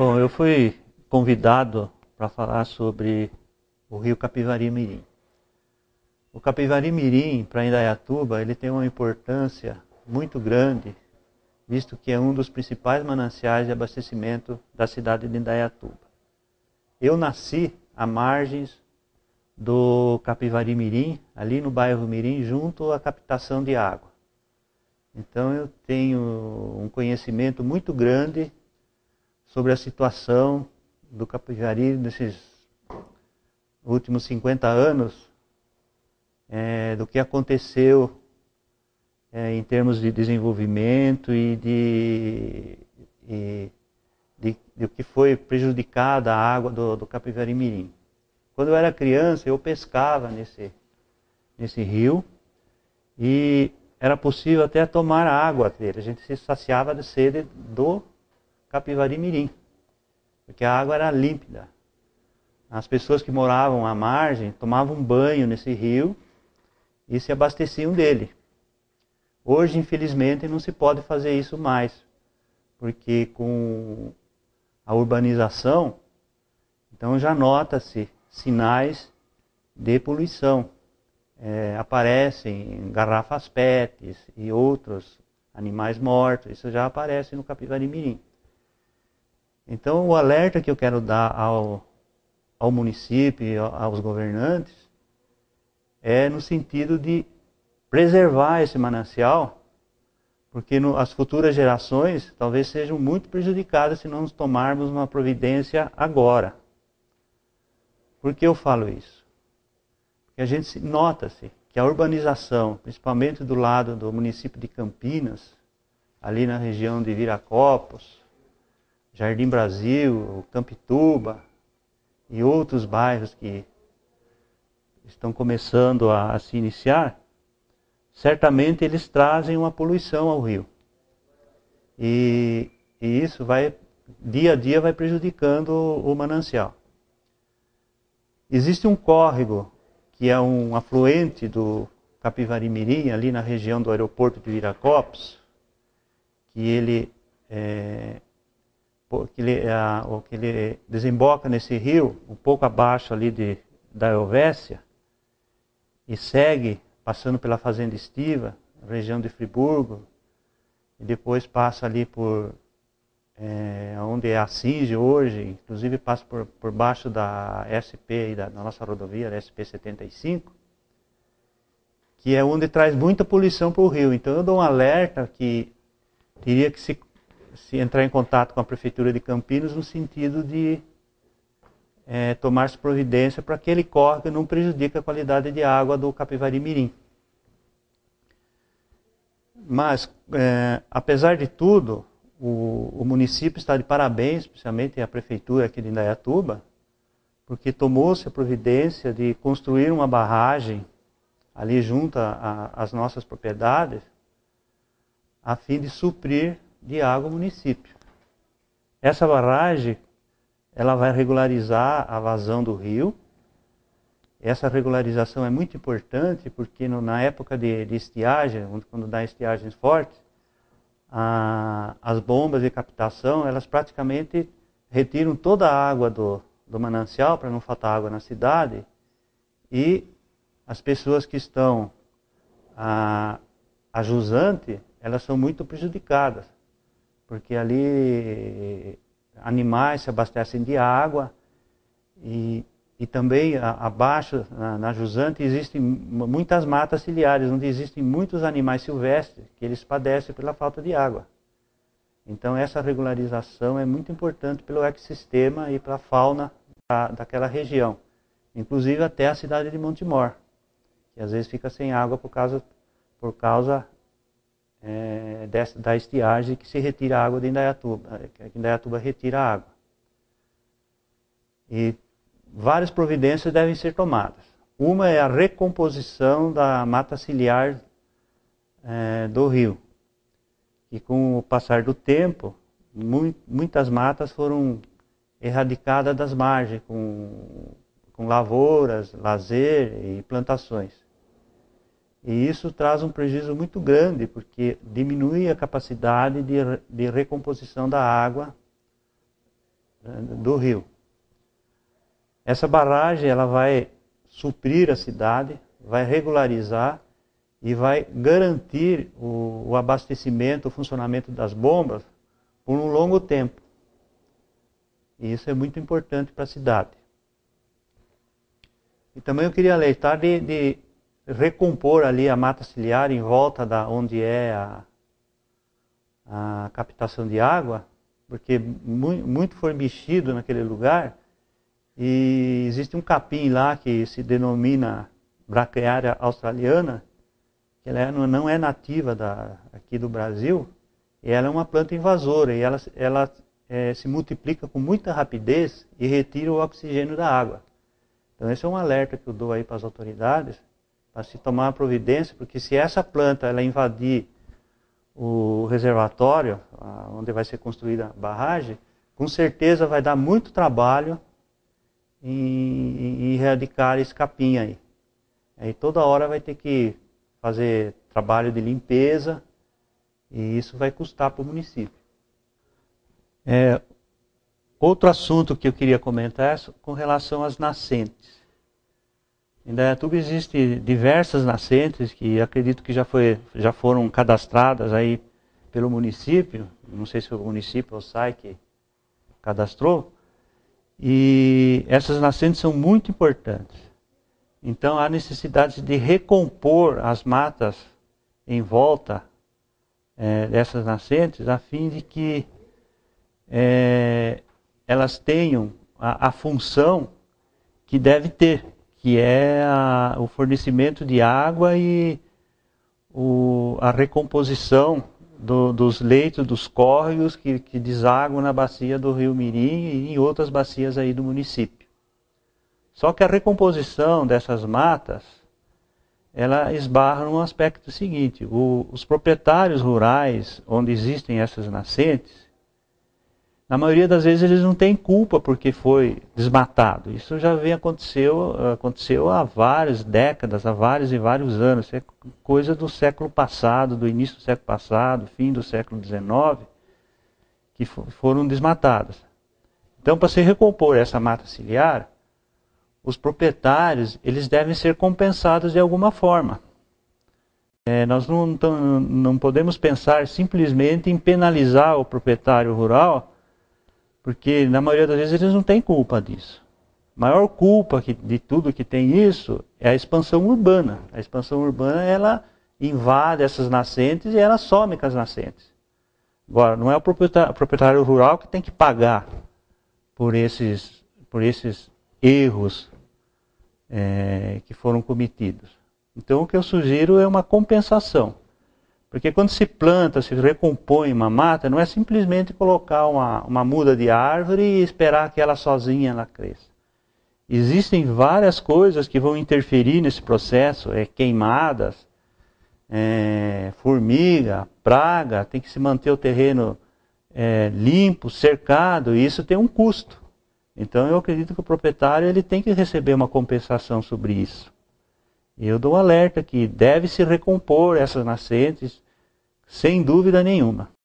Bom, eu fui convidado para falar sobre o rio Capivari-Mirim. O Capivari-Mirim, para Indaiatuba, ele tem uma importância muito grande, visto que é um dos principais mananciais de abastecimento da cidade de Indaiatuba. Eu nasci à margens do Capivari-Mirim, ali no bairro Mirim, junto à captação de água. Então eu tenho um conhecimento muito grande sobre a situação do Capivari nesses últimos 50 anos, do que aconteceu em termos de desenvolvimento e de que foi prejudicada a água do Capivari-Mirim. Quando eu era criança, eu pescava nesse rio e era possível até tomar a água dele. A gente se saciava de sede do Capivari-Mirim, porque a água era límpida. As pessoas que moravam à margem tomavam banho nesse rio e se abasteciam dele. Hoje, infelizmente, não se pode fazer isso mais, porque com a urbanização, então já nota-se sinais de poluição. Aparecem garrafas PETs e outros animais mortos, isso já aparece no Capivari-Mirim. Então, o alerta que eu quero dar ao município e aos governantes é no sentido de preservar esse manancial, porque as futuras gerações talvez sejam muito prejudicadas se não tomarmos uma providência agora. Por que eu falo isso? Porque a gente nota-se que a urbanização, principalmente do lado do município de Campinas, ali na região de Viracopos, Jardim Brasil, Campituba e outros bairros que estão começando a se iniciar, certamente eles trazem uma poluição ao rio. E isso dia a dia vai prejudicando o manancial. Existe um córrego que é um afluente do Capivari-Mirim, ali na região do aeroporto de Viracopos, que ele desemboca nesse rio, um pouco abaixo ali da Helvécia, e segue, passando pela Fazenda Estiva, região de Friburgo, e depois passa ali por onde é a Singe hoje, inclusive passa por baixo da SP, da nossa rodovia, da SP-75, que é onde traz muita poluição para o rio. Então eu dou um alerta que teria que se entrar em contato com a Prefeitura de Campinas no sentido de tomar-se providência para que ele córrego não prejudique a qualidade de água do Capivari-Mirim. Mas, apesar de tudo, o município está de parabéns, especialmente a Prefeitura aqui de Indaiatuba, porque tomou-se a providência de construir uma barragem ali junto às nossas propriedades, a fim de suprir de água o município. Essa barragem, ela vai regularizar a vazão do rio. Essa regularização é muito importante porque na época de estiagem, quando dá estiagens fortes, as bombas de captação, elas praticamente retiram toda a água do manancial para não faltar água na cidade, e as pessoas que estão a jusante, elas são muito prejudicadas, porque ali animais se abastecem de água e também abaixo, na jusante, existem muitas matas ciliares, onde existem muitos animais silvestres que eles padecem pela falta de água. Então essa regularização é muito importante pelo ecossistema e para a fauna daquela região, inclusive até a cidade de Montemor, que às vezes fica sem água por causa da estiagem que se retira a água de Indaiatuba, que Indaiatuba retira a água. E várias providências devem ser tomadas. Uma é a recomposição da mata ciliar do rio. E com o passar do tempo, muitas matas foram erradicadas das margens, com lavouras, lazer e plantações. E isso traz um prejuízo muito grande, porque diminui a capacidade de recomposição da água do rio. Essa barragem ela vai suprir a cidade, vai regularizar e vai garantir o abastecimento, o funcionamento das bombas por um longo tempo. E isso é muito importante para a cidade. E também eu queria alertar de recompor ali a mata ciliar em volta da onde é a captação de água, porque muito foi mexido naquele lugar e existe um capim lá que se denomina Braquiária australiana, que ela não é nativa aqui do Brasil, e ela é uma planta invasora e ela se multiplica com muita rapidez e retira o oxigênio da água. Então esse é um alerta que eu dou aí para as autoridades, para se tomar uma providência, porque se essa planta ela invadir o reservatório, onde vai ser construída a barragem, com certeza vai dar muito trabalho em erradicar esse capim aí. Aí toda hora vai ter que fazer trabalho de limpeza e isso vai custar para o município. Outro assunto que eu queria comentar é com relação às nascentes. Em Indaiatuba existem diversas nascentes que acredito que já foram cadastradas aí pelo município. Não sei se o município ou o SAI que cadastrou. E essas nascentes são muito importantes. Então há necessidade de recompor as matas em volta dessas nascentes, a fim de que elas tenham a função que deve ter, que é o fornecimento de água e a recomposição dos leitos, dos córregos que desaguam na bacia do Rio Mirim e em outras bacias aí do município. Só que a recomposição dessas matas, ela esbarra num aspecto seguinte: os proprietários rurais onde existem essas nascentes, na maioria das vezes eles não têm culpa porque foi desmatado. Isso já aconteceu há várias décadas, há vários e vários anos. Isso é coisa do século passado, do início do século passado, fim do século XIX, que foram desmatadas. Então, para se recompor essa mata ciliar, os proprietários eles devem ser compensados de alguma forma. Nós não podemos pensar simplesmente em penalizar o proprietário rural, porque na maioria das vezes eles não têm culpa disso. A maior culpa de tudo que tem isso é a expansão urbana. A expansão urbana ela invade essas nascentes e ela some com as nascentes. Agora, não é o proprietário rural que tem que pagar por esses erros que foram cometidos. Então o que eu sugiro é uma compensação. Porque quando se planta, se recompõe uma mata, não é simplesmente colocar uma muda de árvore e esperar que ela sozinha ela cresça. Existem várias coisas que vão interferir nesse processo, queimadas, formiga, praga, tem que se manter o terreno limpo, cercado, e isso tem um custo. Então eu acredito que o proprietário ele tem que receber uma compensação sobre isso. E eu dou um alerta que deve se recompor essas nascentes, sem dúvida nenhuma.